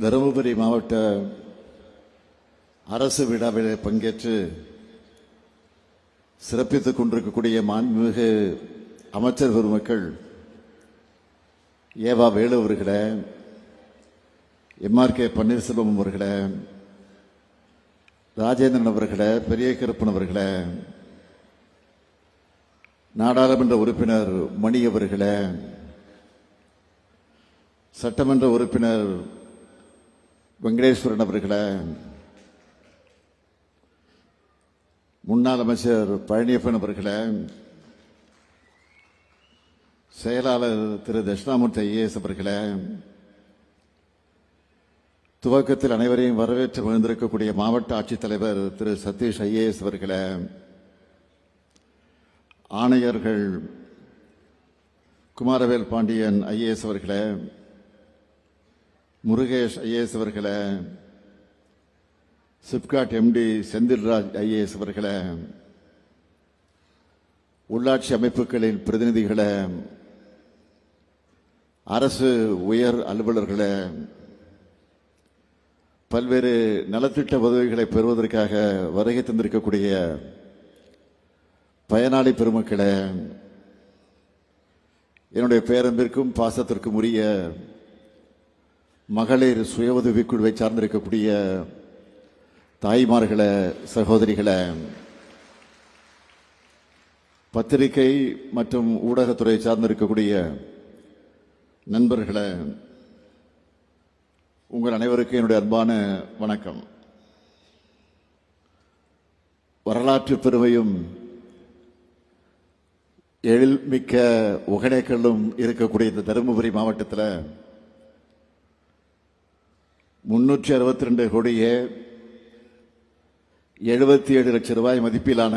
தருமபுரி மாவட்ட அரசு விழாவில் பங்கேற்று சிறப்பித்துக் கொண்டிருக்கக்கூடிய மாண்புமிகு அமைச்சர் பெருமக்கள், ஏவா வேலு அவர்களே, MRK பன்னீர்செல்வம் அவர்களே, ராஜேந்திரன் அவர்களே, பெரிய கருப்பன் அவர்களே, நாடாளுமன்ற உறுப்பினர் மணி அவர்களே, சட்டமன்ற உறுப்பினர் வெங்கடேஸ்வரன் அவர்களே, முன்னாள் அமைச்சர் பழனியப்பன் அவர்களே, செயலாளர் திரு தட்சிணாமூர்த்தி IAS அவர்களே, துவக்கத்தில் அனைவரையும் வரவேற்று மகிழ்ந்திருக்கக்கூடிய மாவட்ட ஆட்சித்தலைவர் திரு சதீஷ் IAS அவர்களே, ஆணையர்கள் குமாரவேல் பாண்டியன் IAS அவர்களே, முருகேஷ் IAS அவர்களே, சிப்காட் MD செந்தில்ராஜ் IAS அவர்களே, உள்ளாட்சி அமைப்புகளின் பிரதிநிதிகளே, அரசு உயர் அலுவலர்களே, பல்வேறு நலத்திட்ட உதவிகளை பெறுவதற்காக வருகை தந்திருக்கக்கூடிய பயனாளி பெருமக்களே, என்னுடைய பேரன்பிற்கும் பாசத்திற்கும் உரிய மகளிர் சுய உதவிக்குழுவை சார்ந்திருக்கக்கூடிய தாய்மார்களே, சகோதரிகளே, பத்திரிகை மற்றும் ஊடகத்துறை சார்ந்திருக்கக்கூடிய நண்பர்களே, உங்கள் அனைவருக்கும் என்னுடைய அன்பான வணக்கம். வரலாற்று பெருமையும் எழில்மிக்க ஒகேனக்கல்லும் இருக்கக்கூடிய இந்த தருமபுரி மாவட்டத்தில் 362 கோடியே 77 லட்சம் ரூபாய் மதிப்பிலான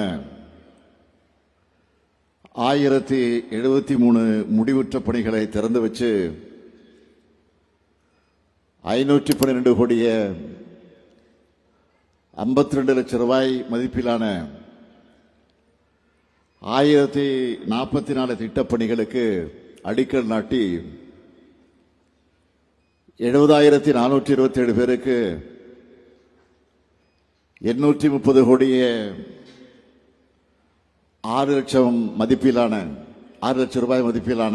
1073 முடிவுற்ற பணிகளை திறந்து வச்சு 512 கோடியே 52 லட்சம் ரூபாய் மதிப்பிலான 1044 திட்டப்பணிகளுக்கு அடிக்கல் நாட்டி 70,427 பேருக்கு 830 கோடியே 6 லட்சம் ரூபாய் மதிப்பிலான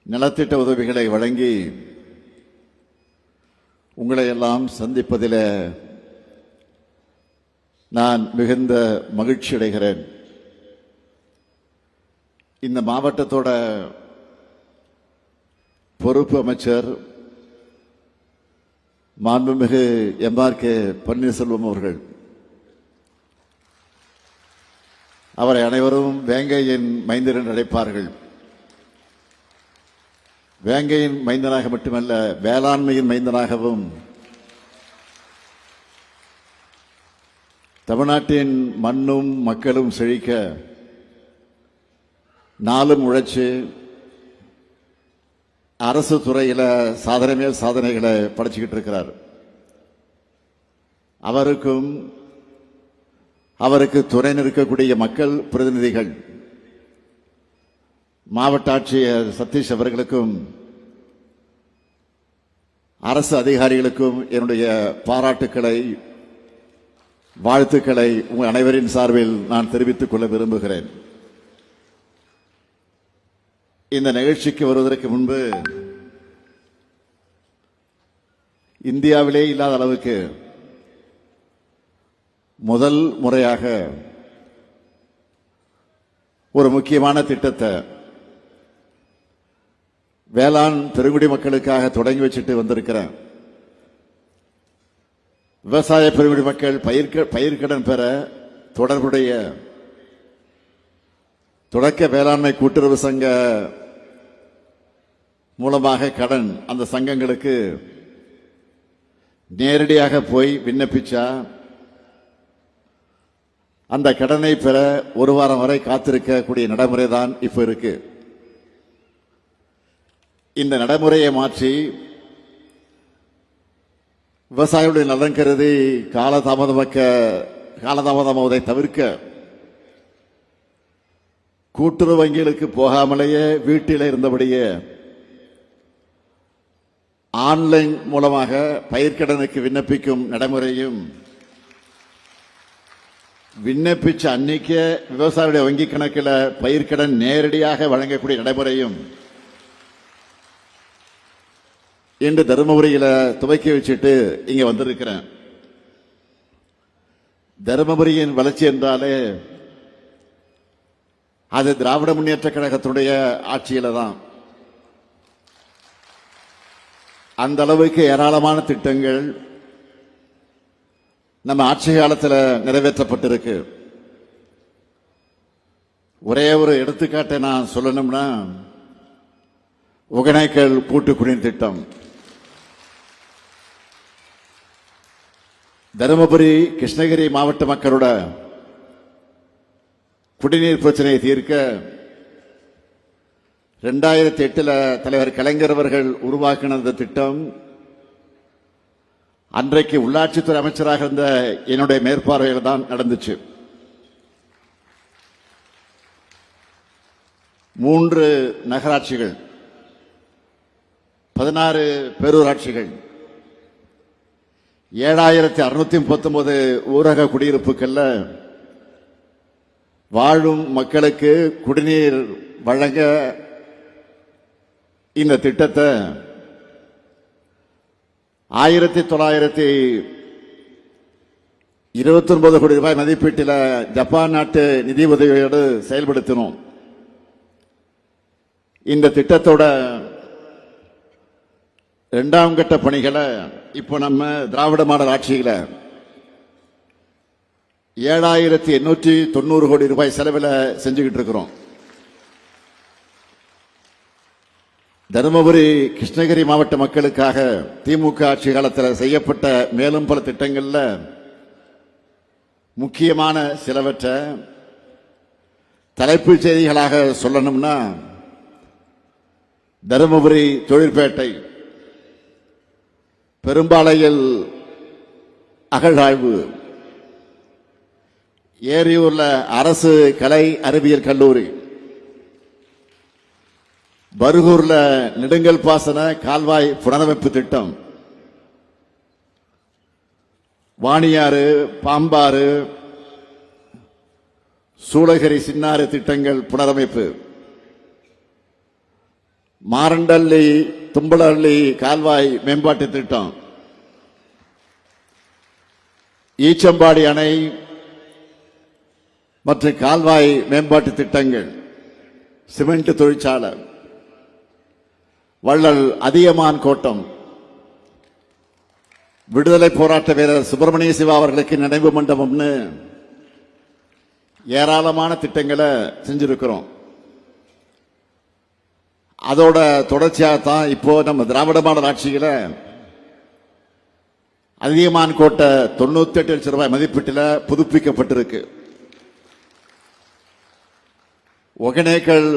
நலத்திட்ட உதவிகளை வழங்கி உங்களை எல்லாம் சந்திப்பதில் நான் மிகுந்த மகிழ்ச்சி அடைகிறேன். இந்த மாவட்டத்தோட பொறுப்பு அமைச்சர் மாண்புமிகு MRK பன்னீர்செல்வம் அவர்கள், அவரை அனைவரும் வேங்கையின் மைந்தர் என்று அழைப்பார்கள். வேங்கையின் மைந்தனாக மட்டுமல்ல, வேளாண்மையின் மைந்தனாகவும், தமிழ்நாட்டின் மண்ணும் மக்களும் செழிக்க நாளும் உழைச்சு அரசு துறையில் சாதனை மேல் சாதனைகளை படைச்சுக்கிட்டு இருக்கிறார். அவருக்கும் அவருக்கு துணை நிற்கக்கூடிய மக்கள் பிரதிநிதிகள், மாவட்ட ஆட்சியர் சதீஷ் அவர்களுக்கும் அரசு அதிகாரிகளுக்கும் என்னுடைய பாராட்டுக்களை, வாழ்த்துக்களை உங்கள் அனைவரின் சார்பில் நான் தெரிவித்துக் கொள்ள விரும்புகிறேன். இந்த நிகழ்ச்சிக்கு வருவதற்கு முன்பு இந்தியாவிலே இல்லாத அளவுக்கு முதல் முறையாக ஒரு முக்கியமான திட்டத்தை வேளாண் பெருங்குடி மக்களுக்காக தொடங்கி வச்சுட்டு வந்திருக்கிறேன். விவசாய பெருங்குடி மக்கள் பயிர்க்கடன் பெற தொடர்புடைய தொடக்க வேளாண்மை கூட்டுறவு சங்க மூலமாக கடன் அந்த சங்கங்களுக்கு நேரடியாக போய் விண்ணப்பிச்சா அந்த கடனை பெற ஒரு வாரம் வரை காத்திருக்கக்கூடிய நடைமுறை தான் இப்ப இருக்கு. இந்த நடைமுறையை மாற்றி விவசாயிகளுடைய நலன் கருதி காலதாமதமாவதை தவிர்க்க கூட்டுறவு வங்கிகளுக்கு போகாமலேயே வீட்டில் இருந்தபடியே ஆன்லைன் மூலமாக பயிர்க்கடனுக்கு விண்ணப்பிக்கும் நடைமுறையும், விண்ணப்பிச்ச அன்னைக்கு விவசாயியுடைய வங்கி கணக்கில் பயிர்க்கடன் நேரடியாக வழங்கக்கூடிய நடைமுறையும் இன்று தருமபுரியில் துவக்கி வச்சுட்டு இங்க வந்திருக்கிறேன். தருமபுரியின் வளர்ச்சி என்றாலே அது திராவிட முன்னேற்ற கழகத்துடைய ஆட்சியில தான். அந்த அளவுக்கு ஏராளமான திட்டங்கள் நம்ம ஆட்சி காலத்தில் நிறைவேற்றப்பட்டிருக்கு. ஒரே ஒரு எடுத்துக்காட்டை நான் சொல்லணும்னா, ஒகேனக்கல் கூட்டுக்குடிநீர் திட்டம். தருமபுரி கிருஷ்ணகிரி மாவட்ட மக்களோட குடிநீர் பிரச்சனையை தீர்க்க 2008 தலைவர் கலைஞர் அவர்கள் உருவாக்கின இந்த திட்டம் அன்றைக்கு உள்ளாட்சித்துறை அமைச்சராக இருந்த என்னுடைய மேற்பார்வையில் தான் நடந்துச்சு. 3 நகராட்சிகள், 16 பேரூராட்சிகள், 7639 ஊரக குடியிருப்புகள்ல வாழும் மக்களுக்கு குடிநீர் வழங்க இந்த திட்டத்தை 1929 கோடி ரூபாய் மதிப்பீட்டில் ஜப்பான் நாட்டு நிதி உதவியோடு செயல்படுத்தினோம். இந்த திட்டத்தோட 2ஆம் கட்ட பணிகளை இப்போ நம்ம திராவிட மாடல் ஆட்சியில 7890 கோடி ரூபாய் செலவில் செஞ்சுக்கிட்டு இருக்கிறோம். தருமபுரி கிருஷ்ணகிரி மாவட்ட மக்களுக்காக திமுக ஆட்சி காலத்தில் செய்யப்பட்ட மேலும் பல திட்டங்கள்ல முக்கியமான சிலவற்றை தலைப்புச் செய்திகளாக சொல்லணும்னா, தருமபுரி தொழிற்பேட்டை, பெரும்பாலையில் அகழ்வாய்வு, ஏரியூர்ல அரசு கலை அறிவியல் கல்லூரி, பருகூர்ல நெடுங்கல் பாசன கால்வாய் புனரமைப்பு திட்டம், வாணியாறு, பாம்பாறு, சூளகிரி சின்னாறு திட்டங்கள் புனரமைப்பு, மாரண்டள்ளி தும்பலள்ளி கால்வாய் மேம்பாட்டு திட்டம், ஈச்சம்பாடி அணை மற்றும் கால்வாய் மேம்பாட்டு திட்டங்கள், சிமெண்ட் தொழிற்சாலை, வள்ளல் அதியமான் கோட்டம், விடுதலை போராட்ட வீரர் சுப்பிரமணிய சிவா அவர்களுக்கு நினைவு மண்டபம்னு ஏராளமான திட்டங்களை செஞ்சிருக்கிறோம். அதோட தொடர்ச்சியாகத்தான் இப்போ நம்ம திராவிட மாடல் ஆட்சியில அதியமான் கோட்டை 98 லட்சம் ரூபாய் மதிப்பீட்டில் புதுப்பிக்கப்பட்டிருக்கு. ஒகேனக்கல்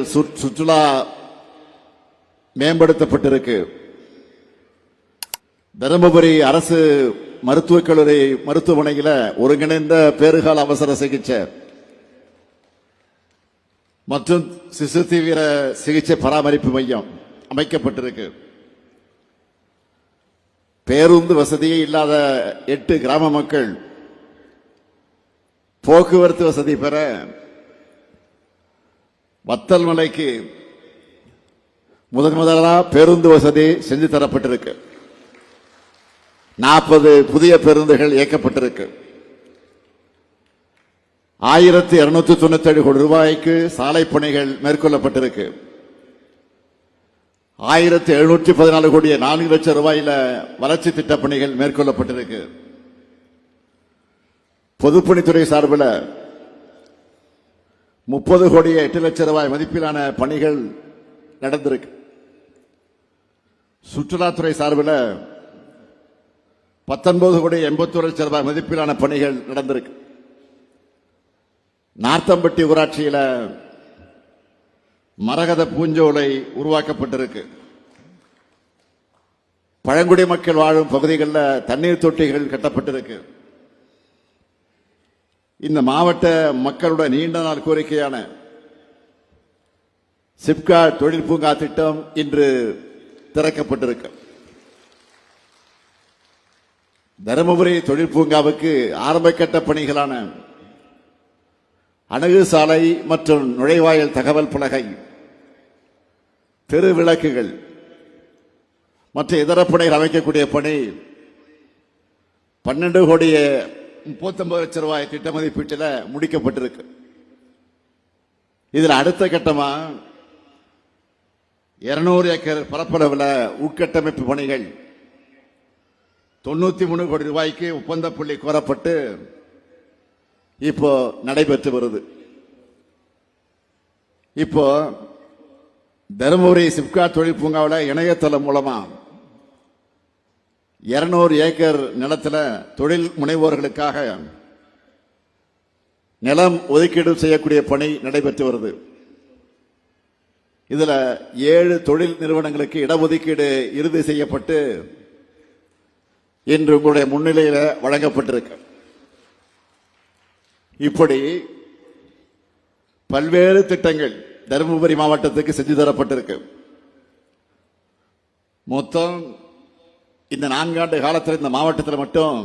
சுற்றுலா மேம்படுத்தப்பட்டிருக்கு. தருமபுரி அரசு மருத்துவக் கல்லூரி மருத்துவமனையில் ஒருங்கிணைந்த பேறுகால அவசர சிகிச்சை மற்றும் சிசு தீவிர சிகிச்சை பராமரிப்பு மையம் அமைக்கப்பட்டிருக்கு. பேருந்து வசதியே இல்லாத 8 கிராம மக்கள் போக்குவரத்து வசதி பெற வத்தல் மலைக்கு முதலாக பேருந்து வசதி செஞ்சு தரப்பட்டிருக்கு. 40 புதிய பேருந்துகள் இயக்கப்பட்டிருக்கு. 1297 கோடி ரூபாய்க்கு சாலை பணிகள் மேற்கொள்ளப்பட்டிருக்கு. 1714 கோடி 4 லட்சம் ரூபாயில வளர்ச்சி திட்ட பணிகள் மேற்கொள்ளப்பட்டிருக்கு. பொதுப்பணித்துறை சார்பில் 30 கோடி 8 லட்சம் ரூபாய் மதிப்பிலான பணிகள் நடந்திருக்கு. சுற்றுலாத்துறை சார்பில் 19 கோடி 81 லட்சம் ரூபாய் மதிப்பிலான பணிகள் நடந்திருக்கு. நார்த்தம்பட்டி ஊராட்சியில் மரகத பூஞ்சோலை உருவாக்கப்பட்டிருக்கு. பழங்குடி மக்கள் வாழும் பகுதிகளில் தண்ணீர் தொட்டிகள் கட்டப்பட்டிருக்கு. இந்த மாவட்ட மக்களோட நீண்ட நாள் கோரிக்கையான சிப்காட் தொழில் பூங்கா திட்டம் இன்று திறக்கப்பட்டிருக்கு. தருமபுரி தொழில் பூங்காவுக்கு ஆரம்பக்கட்ட பணிகளான அணுகு சாலை மற்றும் நுழைவாயில் தகவல் பலகை, தெரு விளக்குகள் மற்ற இதர பணிகள் அமைக்கக்கூடிய பணி 12 கோடியே 39 லட்சம் ரூபாய் திட்ட மதிப்பீட்டில் முடிக்கப்பட்டிருக்கு. இதில் அடுத்த கட்டமா 200 ஏக்கர் பரப்பளவில் உட்கட்டமைப்பு பணிகள் 93 கோடி ரூபாய்க்கு ஒப்பந்த புள்ளி கோரப்பட்டு இப்போ நடைபெற்று வருது. இப்போ தருமபுரி சிப்காட் தொழில் பூங்காவில் இணையதளம் மூலமா 200 ஏக்கர் நிலத்தில் தொழில் முனைவோர்களுக்காக நிலம் ஒதுக்கீடு செய்யக்கூடிய பணி நடைபெற்று வருது. இதுல 7 தொழில் நிறுவனங்களுக்கு இடஒதுக்கீடு இறுதி செய்யப்பட்டு இன்று உங்களுடைய முன்னிலையில் வழங்கப்பட்டிருக்கு. இப்படி பல்வேறு திட்டங்கள் தருமபுரி மாவட்டத்துக்கு செஞ்சு தரப்பட்டிருக்கு. மொத்தம் இந்த 4 ஆண்டு காலத்தில் இந்த மாவட்டத்தில் மட்டும்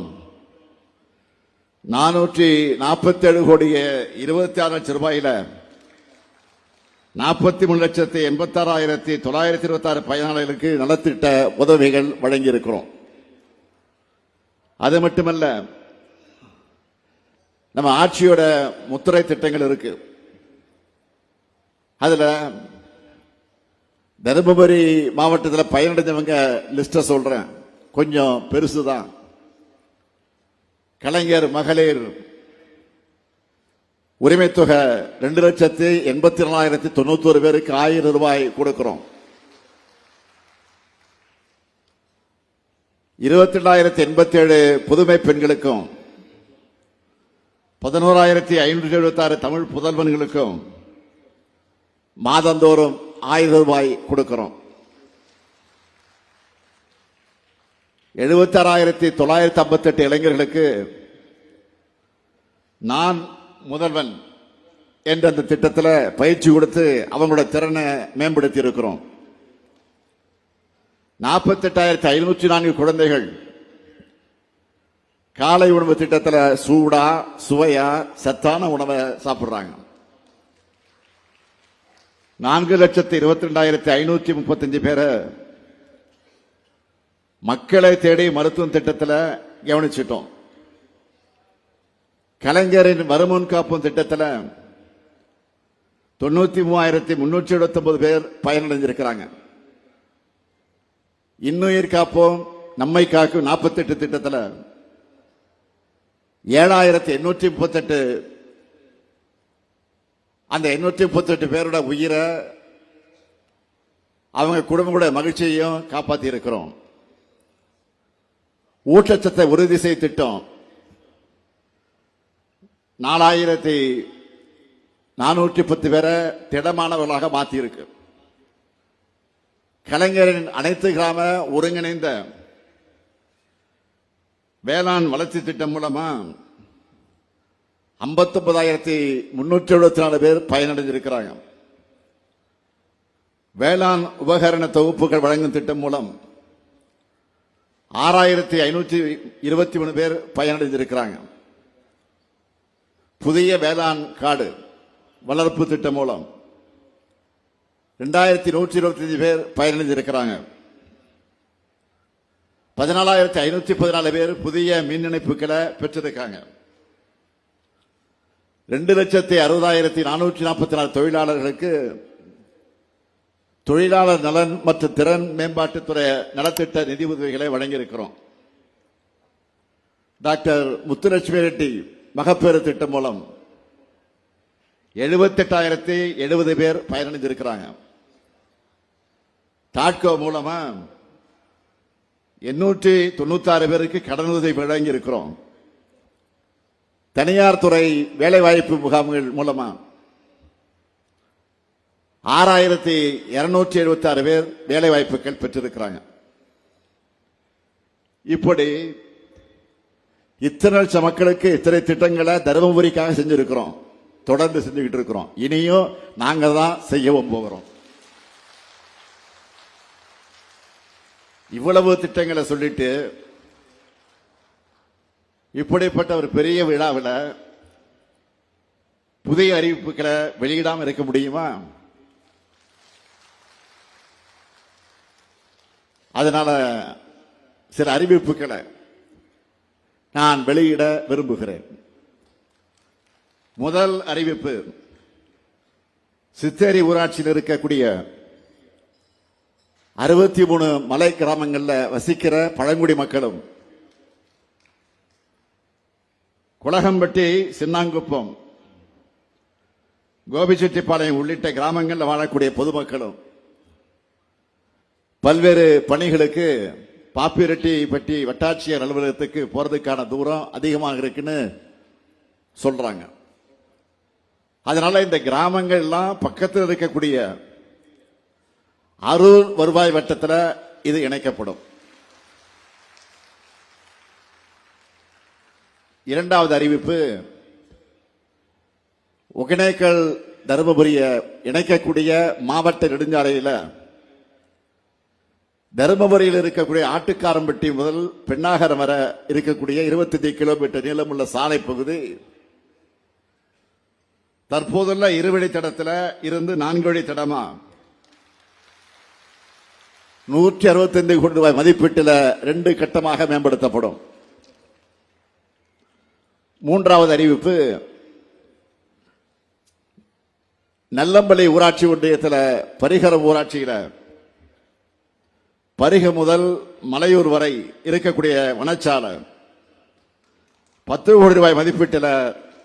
447 கோடியே 26 லட்சம் ரூபாயில 43,86,926 பயனாளிகளுக்கு நலத்திட்ட உதவிகள் வழங்கி இருக்கிறோம். அது மட்டுமல்ல, நம்ம ஆட்சியோட முத்திரை திட்டங்கள் இருக்கு. அதுல தருமபுரி மாவட்டத்தில் பயனடைஞ்சவங்க லிஸ்ட சொல்றேன், கொஞ்சம் பெருசுதான். கலைஞர் மகளிர் உரிமை தொகை 2,84,091 பேருக்கு 1000 ரூபாய் கொடுக்கிறோம். 22,087 புதுமை பெண்களுக்கும் 11,576 தமிழ் புதல்வன்களுக்கும் மாதந்தோறும் 1000 ரூபாய் கொடுக்கிறோம். 76,958 இளைஞர்களுக்கு நான் முதல்வன் என்ற அந்த திட்டத்தில் பயிற்சி கொடுத்து அவங்களோட திறனை மேம்படுத்தி இருக்கிறோம். 48,504 குழந்தைகள் காலை உணவு திட்டத்தில் சூடா சுவையா சத்தான உணவை சாப்பிடுறாங்க. 4,22,535 பேரை மக்களை தேடி மருத்துவம் திட்டத்தில் கவனிச்சிட்டோம். கலைஞரின் வருமுன் காப்பும் திட்டத்தில் 93,379 பேர் பயனடைஞ்சிருக்கிறாங்க. இன்னுயிர் காப்போம் நம்மை காக்கும் 48 திட்டத்தில் 7,838 அந்த 838 பேரோட உயிரை அவங்க குடும்பங்களோட மகிழ்ச்சியையும் காப்பாற்றி இருக்கிறோம். ஊட்டச்சத்தை உறுதி செய்ய திட்டம் 4,410 பேரை திடமானவர்களாக மாற்றி இருக்கு. கலைஞரின் அனைத்து கிராம ஒருங்கிணைந்த வேளாண் வளர்ச்சி திட்டம் மூலமா 59,374 பேர் பயனடைஞ்சிருக்கிறாங்க. வேளாண் உபகரண தொகுப்புகள் வழங்கும் திட்டம் மூலம் 6,523 பேர் பயனடைந்திருக்கிறாங்க. புதிய வேளாண் காடு வளர்ப்பு திட்டம் மூலம் 2,125 பேர் பயனடைந்திருக்கிறாங்க. 14,514 பேர் புதிய மின் இணைப்புகளை பெற்றிருக்காங்க. 2,60,444 தொழிலாளர்களுக்கு தொழிலாளர் நலன் மற்றும் திறன் மேம்பாட்டுத்துறை நலத்திட்ட நிதி உதவிகளை வழங்கியிருக்கிறோம். டாக்டர் முத்துலட்சுமி ரெட்டி மகப்பேறு திட்டம் மூலம் 78,070 பேர் பயனடைந்திருக்கிறாங்க. டாட்கோ மூலமா 896 பேருக்கு கடனுதவி வழங்கி இருக்கிறோம். தனியார் துறை வேலைவாய்ப்பு முகாம்கள் மூலமா 6,276 பேர் வேலைவாய்ப்புகள் பெற்றிருக்கிறாங்க. இப்படி இத்தனை லட்சம் மக்களுக்கு இத்தனை திட்டங்களை தருமபுரிக்காக செஞ்சிருக்கிறோம், தொடர்ந்து செஞ்சுக்கிட்டு இருக்கிறோம். இனியும் நாங்க தான் செய்யவும் போகிறோம். இவ்வளவு திட்டங்களை சொல்லிட்டு இப்படிப்பட்ட ஒரு பெரிய விழாவில் புதிய அறிவிப்புகளை வெளியிடாம இருக்க முடியுமா? அதனால சில அறிவிப்புகளை நான் வெளியிட விரும்புகிறேன். முதல் அறிவிப்பு, சித்தேரி ஊராட்சியில் இருக்கக்கூடிய 63 மலை கிராமங்களில் வசிக்கிற பழங்குடி மக்களும், குளகம்பட்டி, சின்னாங்குப்பம், கோபிச்செட்டிப்பாளையம் உள்ளிட்ட கிராமங்களில் வாழக்கூடிய பொதுமக்களும் பல்வேறு பணிகளுக்கு பாப்பிரெட்டிப்பட்டி வட்டாட்சியர் அலுவலகத்துக்கு போறதுக்கான தூரம் அதிகமாக இருக்குன்னு சொல்றாங்க. அதனால இந்த கிராமங்கள் எல்லாம் பக்கத்தில் இருக்கக்கூடிய அரூர் வருவாய் வட்டத்தில் இது இணைக்கப்படும். இரண்டாவது அறிவிப்பு, ஒகேனக்கல் தருமபுரியை இணைக்கக்கூடிய மாவட்ட நெடுஞ்சாலையில் தருமபுரியில் இருக்கக்கூடிய ஆட்டுக்காரம்பட்டி முதல் பெண்ணாகரம் வரை இருக்கக்கூடிய 25 கிலோமீட்டர் நீளமுள்ள சாலை பகுதி தற்போதுள்ள இருவழித்தடத்தில் இருந்து 4 வழித்தடமா 165 கோடி ரூபாய் மதிப்பீட்டில் 2 கட்டமாக மேம்படுத்தப்படும். மூன்றாவது அறிவிப்பு, நல்லம்பள்ளி ஊராட்சி ஒன்றியத்தில் பரிகரம் ஊராட்சியில் பரிக முதல் மலையூர் வரை இருக்கக்கூடிய வனச்சாலை 10 கோடி ரூபாய் மதிப்பீட்டில்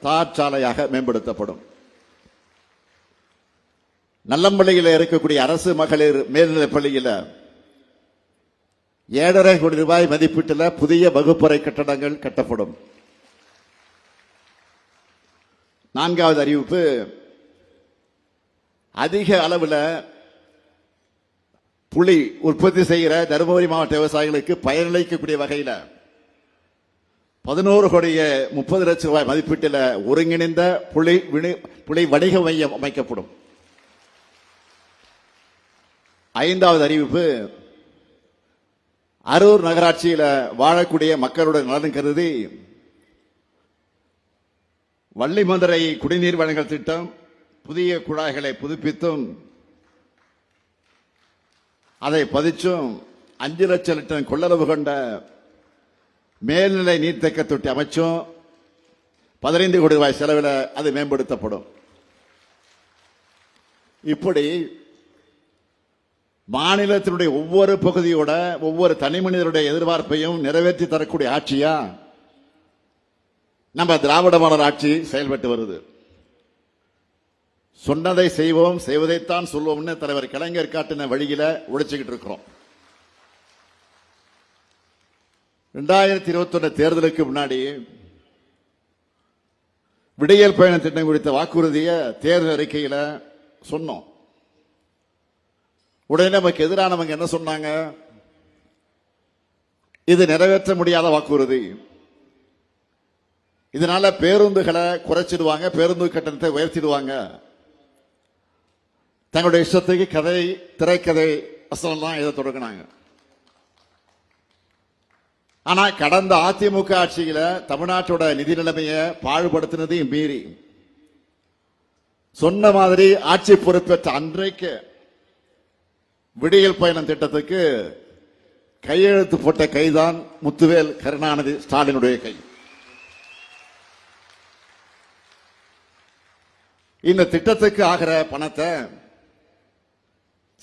தார் சாலையாக மேம்படுத்தப்படும். நல்லம்பள்ளியில் இருக்கக்கூடிய அரசு மகளிர் மேல்நிலைப் பள்ளியில் 7.5 கோடி ரூபாய் மதிப்பீட்டில் புதிய வகுப்பறை கட்டடங்கள் கட்டப்படும். நான்காவது அறிவிப்பு, அதிக அளவில் புளி உற்பத்தி செய்கிற தருமபுரி மாவட்ட விவசாயிகளுக்கு பயனளிக்கக்கூடிய வகையில் 11 கோடியே 30 லட்சம் ரூபாய் மதிப்பீட்டில் ஒருங்கிணைந்த புளி வணிக மையம் அமைக்கப்படும். ஐந்தாவது அறிவிப்பு, அரூர் நகராட்சியில் வாழக்கூடிய மக்களுடைய நலன் கருதி வள்ளிமதுரை குடிநீர் வழங்கல் திட்டம் புதிய குழாய்களை புதுப்பித்தும் அதை பதிச்சும் 5 லட்சம் லிட்டர் கொள்ளளவு கொண்ட மேல்நிலை நீர்த்தேக்க தொட்டி அமைச்சும் 15 கோடி ரூபாய் செலவில் அது மேம்படுத்தப்படும். இப்படி மாநிலத்தினுடைய ஒவ்வொரு பகுதியோட ஒவ்வொரு தனி மனிதனுடைய எதிர்பார்ப்பையும் நிறைவேற்றி தரக்கூடிய ஆட்சியா நம்ம திராவிட மாடல் ஆட்சி செயல்பட்டு வருது. சொன்னதை செய்வோம், செய்வதைத்தான் சொல்வோம்னு தலைவர் கலைஞர் காட்டின வழியில உழைச்சுக்கிட்டு இருக்கிறோம். 2021 தேர்தலுக்கு முன்னாடி விடியல் பயண திட்டம் குறித்த வாக்குறுதியை தேர்தல் அறிக்கையில் சொன்னோம். உடனே நமக்கு எதிரானவங்க என்ன சொன்னாங்க? இது நிறைவேற்ற முடியாத வாக்குறுதி, இதனால பேருந்துகளை குறைச்சிடுவாங்க, பேருந்து கட்டணத்தை உயர்த்திடுவாங்க, தங்களுடைய இஷ்டத்துக்கு கதை திரைக்கதை வசனம் தான் இதை தொடங்கினாங்க. ஆனா கடந்த அதிமுக ஆட்சியில தமிழ்நாட்டோட நிதி நிலைமையை பாழ்படுத்தினதையும் மீறி சொன்ன மாதிரி ஆட்சி பொறுப்பேற்ற அன்றைக்கு விடியல் பயணம் திட்டத்துக்கு கையெழுத்து போட்ட கைதான் முத்துவேல் கருணாநிதி ஸ்டாலினுடைய கை. இந்த திட்டத்துக்கு ஆகிற பணத்தை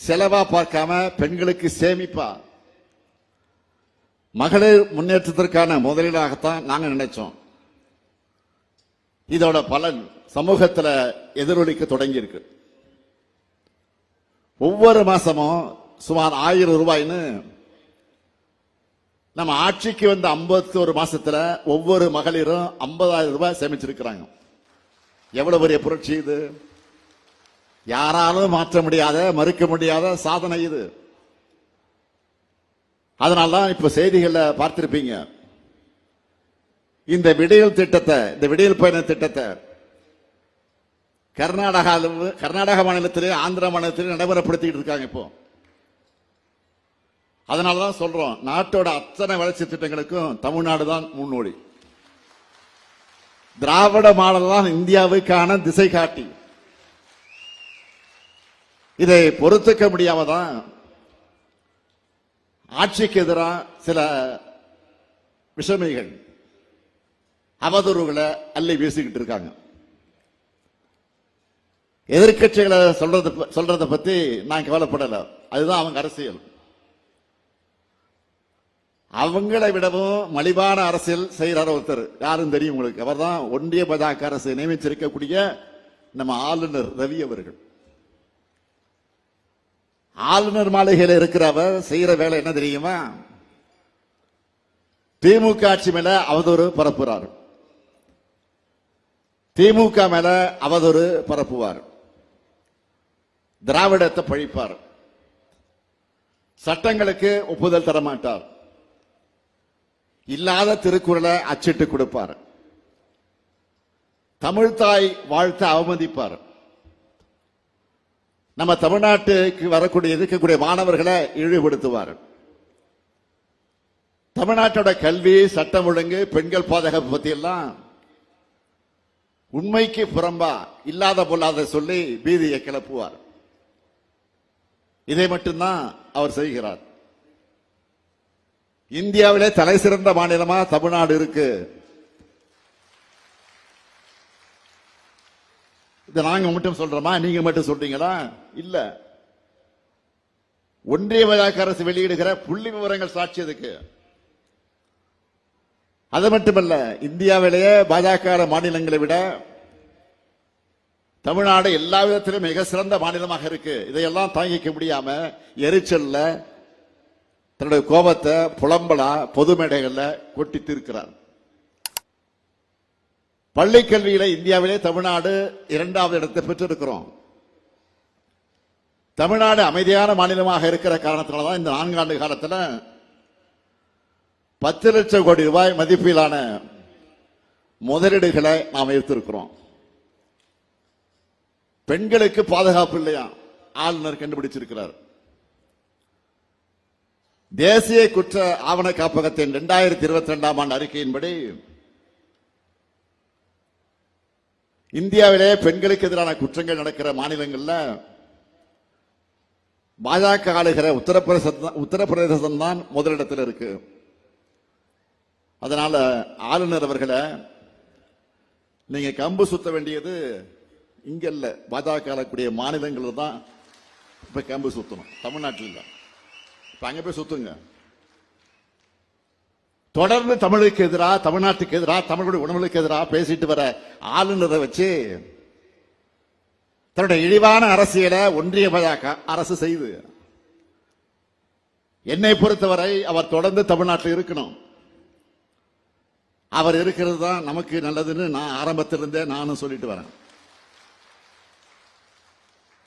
செலவா பார்க்காம பெண்களுக்கு சேமிப்பா மகளிர் முன்னேற்றத்திற்கான முதலீடாகத்தான் நாங்க நினைச்சோம். இதோட பலன் சமூகத்தில் எதிரொலிக்க தொடங்கி இருக்கு. ஒவ்வொரு மாசமும் சுமார் 1000 ரூபாய்னு நம்ம ஆட்சிக்கு வந்த 51 மாசத்துல ஒவ்வொரு மகளிரும் 50,000 ரூபாய் சேமிச்சிருக்கிறாங்க. எவ்வளவு பெரிய புரட்சி இது! யாராலும் மாற்ற முடியாத, மறுக்க முடியாத சாதனை இது. அதனால்தான் இப்ப செய்திகள்ல பார்த்திருப்பீங்க, இந்த விடியல் பயண திட்டத்தை கர்நாடக மாநிலத்திலே, ஆந்திர மாநிலத்திலே நடைமுறைப்படுத்திட்டு இருக்காங்க இப்போ. அதனாலதான் சொல்றோம், நாட்டோட அத்தனை வளர்ச்சி திட்டங்களுக்கும் தமிழ்நாடு தான் முன்னோடி. திராவிட மாடல் தான் இந்தியாவுக்கான திசை காட்டி. இதை பொறுத்துக்க முடியாமதான் ஆட்சிக்கு எதிராக சில விஷமிகள் அவதூறுகளை அள்ளி வீசிக்கிட்டு இருக்காங்க. எதிர்கட்சிகளை சொல்றத பத்தி நான் கவலைப்படல. அதுதான் அவங்க அரசியல். அவங்களை விடவும் மலிவான அரசியல் செய்யறார் ஒருத்தர். யாரும் தெரியும் உங்களுக்கு. அவர் தான் ஒன்றிய பாஜக அரசு நியமிச்சிருக்கக்கூடிய நம்ம ஆளுநர் ரவி அவர்கள். ஆளுநர் மாளிகையில் இருக்கிறவர் செய்யற வேலை என்ன தெரியுமா? திமுக ஆட்சி மேல அவதூறு பரப்புறார், திமுக மேல அவதூறு பரப்புவார், திராவிடத்தை பழிப்பார், சட்டங்களுக்கு ஒப்புதல் தரமாட்டார், இல்லாத திருக்குறளை அச்சிட்டு கொடுப்பார், தமிழ்தாய் வாழ்த்த அவமதிப்பார், நம்ம தமிழ்நாட்டுக்கு வரக்கூடிய இருக்கக்கூடிய மாணவர்களை இழிவுபடுத்துவார், தமிழ்நாட்டோட கல்வி, சட்டம் ஒழுங்கு, பெண்கள் பாதுகாப்பு பத்தி எல்லாம் உண்மைக்கு புறம்பா இல்லாத பொல்லாத சொல்லி பீதியை கிளப்புவார். இதை மட்டும்தான் அவர் செய்கிறார். இந்தியாவிலே தலை சிறந்த மாநிலமா தமிழ்நாடு இருக்கு. இதை நாங்க மட்டும் சொல்றோமா, நீங்க மட்டும் சொல்றீங்களா? இல்ல, ஒன்றிய பாஜக அரசு வெளியிடுகிற புள்ளி விவரங்கள் சாட்சி அதுக்கு. அது மட்டுமல்ல, இந்தியாவிலேயே பாஜக மாநிலங்களை விட தமிழ்நாடு எல்லா விதத்திலும் மிக சிறந்த மாநிலமாக இருக்கு. இதையெல்லாம் தாங்கிக்க முடியாம எரிச்சல்ல தன்னுடைய கோபத்தை புலம்பலா பொது மேடைகள்ல கொட்டி தீர்க்கிறார். பள்ளி கல்வியில இந்தியாவிலே தமிழ்நாடு 2வது இடத்தை பெற்றிருக்கிறோம். தமிழ்நாடு அமைதியான மாநிலமாக இருக்கிற காரணத்தினால்தான் இந்த 4 ஆண்டு காலத்தில் 10 லட்சம் கோடி ரூபாய் மதிப்பிலான முதலீடுகளை நாம் ஈர்த்திருக்கிறோம். பெண்களுக்கு பாதுகாப்பு இல்லையா, ஆளுநர் கண்டுபிடிச்சிருக்கிறார். தேசிய குற்ற ஆவண காப்பகத்தின் 2022ஆம் ஆண்டு அறிக்கையின்படி இந்தியாவிலே பெண்களுக்கு எதிரான குற்றங்கள் நடக்கிற மாநிலங்கள்ல பாஜக ஆளுகிற உத்தரப்பிரதேசம் தான் முதலிடத்தில் இருக்கு. அதனால ஆளுநர் அவர்களை நீங்க கம்பு சுத்த வேண்டியது இங்க இல்ல, பாஜக ஆளக்கூடிய மாநிலங்கள் தான் இப்ப கம்பு சுத்தணும், தமிழ்நாட்டில் இல்ல. இப்ப அங்க போய் சுத்துங்க. தொடர்ந்து தமிழுக்கு எதிராக, தமிழ்நாட்டுக்கு எதிராக, தமிழுடைய உணவுகளுக்கு எதிராக பேசிட்டு வர ஆளுநரை வச்சு தன்னுடைய இழிவான அரசியலை ஒன்றிய பாஜக அரசு செய்து, என்னை பொறுத்தவரை அவர் தொடர்ந்து தமிழ்நாட்டில் இருக்கணும். அவர் இருக்கிறது தான் நமக்கு நல்லதுன்னு நான் ஆரம்பத்திலிருந்தே நானும் சொல்லிட்டு வரேன்.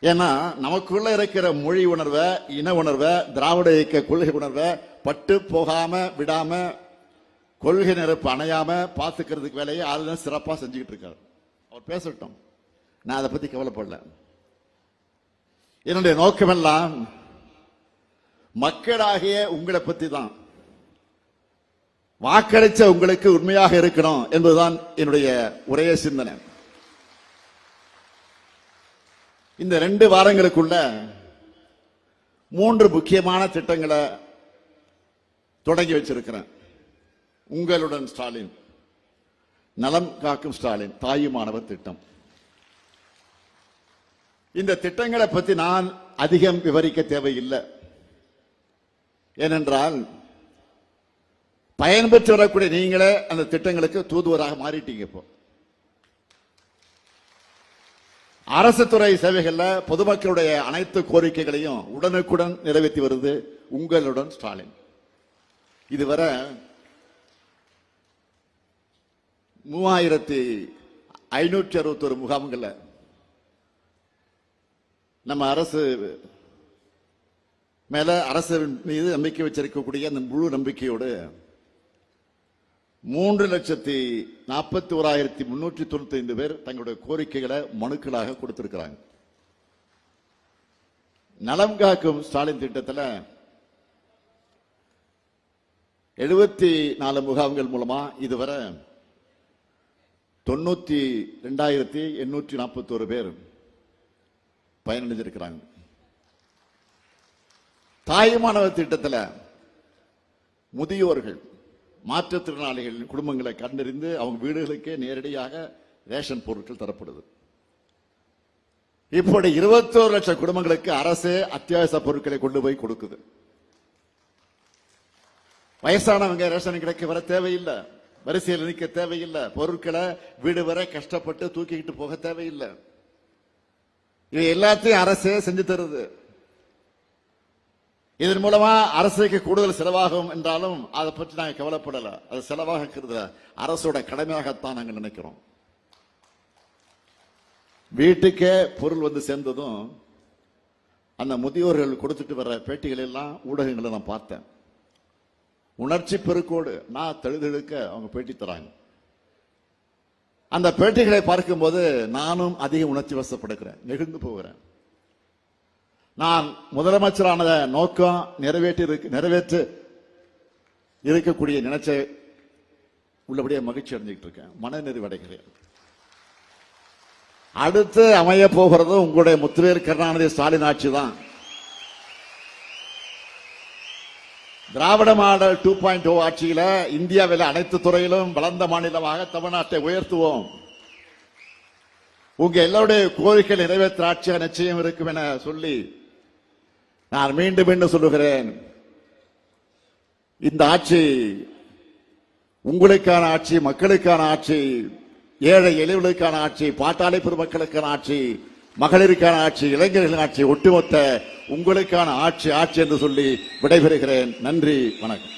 ஏன்னா நமக்குள்ள இருக்கிற மொழி உணர்வை, இன உணர்வை, திராவிட இயக்க கொள்கை உணர்வை பட்டு போகாம விடாம, கொள்கை நெருப்பு அணையாம பார்த்துக்கிறதுக்கு வேலையை ஆளுநர் சிறப்பா செஞ்சுக்கிட்டு இருக்காரு. அவர் பேசட்டும், நான் அதை பத்தி கவலைப்படல. என்னுடைய நோக்கமெல்லாம் மக்களாகிய உங்களை பத்தி தான். வாக்களிச்ச உங்களுக்கு உண்மையாக இருக்கணும் என்பதுதான் என்னுடைய ஒரே சிந்தனை. இந்த 2 வாரங்களுக்குள்ள 3 முக்கியமான திட்டங்களை தொடங்கி வச்சிருக்கிறேன். உங்களுடன் ஸ்டாலின், நலம் காக்கும் ஸ்டாலின், தாயுமானவர் திட்டம். இந்த திட்டங்களை பற்றி நான் அதிகம் விவரிக்க தேவையில்லை. ஏனென்றால் பயன்பெற்று வரக்கூடிய நீங்களே அந்த திட்டங்களுக்கு தூதுவராக மாறிட்டீங்க. இப்போ அரசு துறை சேவைகள்ல பொதுமக்களுடைய அனைத்து கோரிக்கைகளையும் உடனுக்குடன் நிறைவேற்றி வருது உங்களுடன் ஸ்டாலின். இதுவரை 3561 முகாம்கள் நம்ம அரசு மேல, அரசு மீது நம்பிக்கை வச்சிருக்கக்கூடிய அந்த முழு நம்பிக்கையோடு 3,41,395 பேர் தங்களுடைய கோரிக்கைகளை மனுக்களாக கொடுத்திருக்கிறாங்க. நலம் காக்கும் ஸ்டாலின் திட்டத்தில் 74 முகாம்கள் மூலமா இதுவரை 92,841 பேர் பயனடைஞ்சிருக்கிறாங்க. தாயுமானவர் திட்டத்தில் முதியோர்கள் மாற்றுத்திறனாளிகள் குடும்பங்களை கண்டறிந்து அவங்க வீடுகளுக்கே நேரடியாக ரேஷன் பொருட்கள் தரப்படுது. இப்படி 21 லட்சம் குடும்பங்களுக்கு அரசே அத்தியாவசிய பொருட்களை கொண்டு போய் கொடுக்குது. வயசானவங்க ரேஷன் கிடைக்க வர தேவையில்லை, வரிசையில் நிற்க தேவையில்லை, பொருட்களை வீடு வரை கஷ்டப்பட்டு தூக்கிக்கிட்டு போக தேவையில்லை. இது எல்லாத்தையும் அரசே செஞ்சு தருது. இதன் மூலமா அரசுக்கு கூடுதல் செலவாகும் என்றாலும் அதை பற்றி நாங்கள் கவலைப்படல. அது செலவாகிறது அரசோட கடமையாகத்தான் நாங்கள் நினைக்கிறோம். வீட்டுக்கே பொருள் வந்து சேர்ந்ததும் அந்த முதியோர்கள் கொடுத்துட்டு வர பேட்டிகள் எல்லாம் ஊடகங்களை நான் பார்த்தேன். உணர்ச்சி பெருக்கோடு நான் தழுதழுக்க அவங்க பேட்டி தராங்க. அந்த பேட்டிகளை பார்க்கும்போது நானும் அதிக உணர்ச்சி வசப்படுகிறேன், நெகிழ்ந்து போகிறேன். நான் முதலமைச்சரான நோக்கம் நிறைவேற்று இருக்கக்கூடிய நினைச்ச உள்ளபடியே மகிழ்ச்சி அடைஞ்சிட்டு இருக்கேன், மனநிறைவடைகிறேன். அடுத்து அமைய போகிறது உங்களுடைய முத்துவேல் கருணாநிதி ஸ்டாலின் ஆட்சி தான். திராவிட மாடல் 2.0 ஆட்சியில இந்தியாவில் அனைத்து துறையிலும் வளர்ந்த மாநிலமாக தமிழ்நாட்டை உயர்த்துவோம். உங்க எல்லோருடைய கோரிக்கை நிறைவேற்ற ஆட்சியாக நிச்சயம் இருக்கும் என சொல்லி நான் மீண்டும் மீண்டும் சொல்லுகிறேன், இந்த ஆட்சி உங்களுக்கான ஆட்சி, மக்களுக்கான ஆட்சி, ஏழை எளியவர்களுக்கான ஆட்சி, பாட்டாளி பெருமக்களுக்கான ஆட்சி, மகளிருக்கான ஆட்சி, இளைஞர்களின் ஆட்சி, ஒட்டுமொத்த உங்களுக்கான ஆட்சி என்று சொல்லி விடைபெறுகிறேன். நன்றி, வணக்கம்.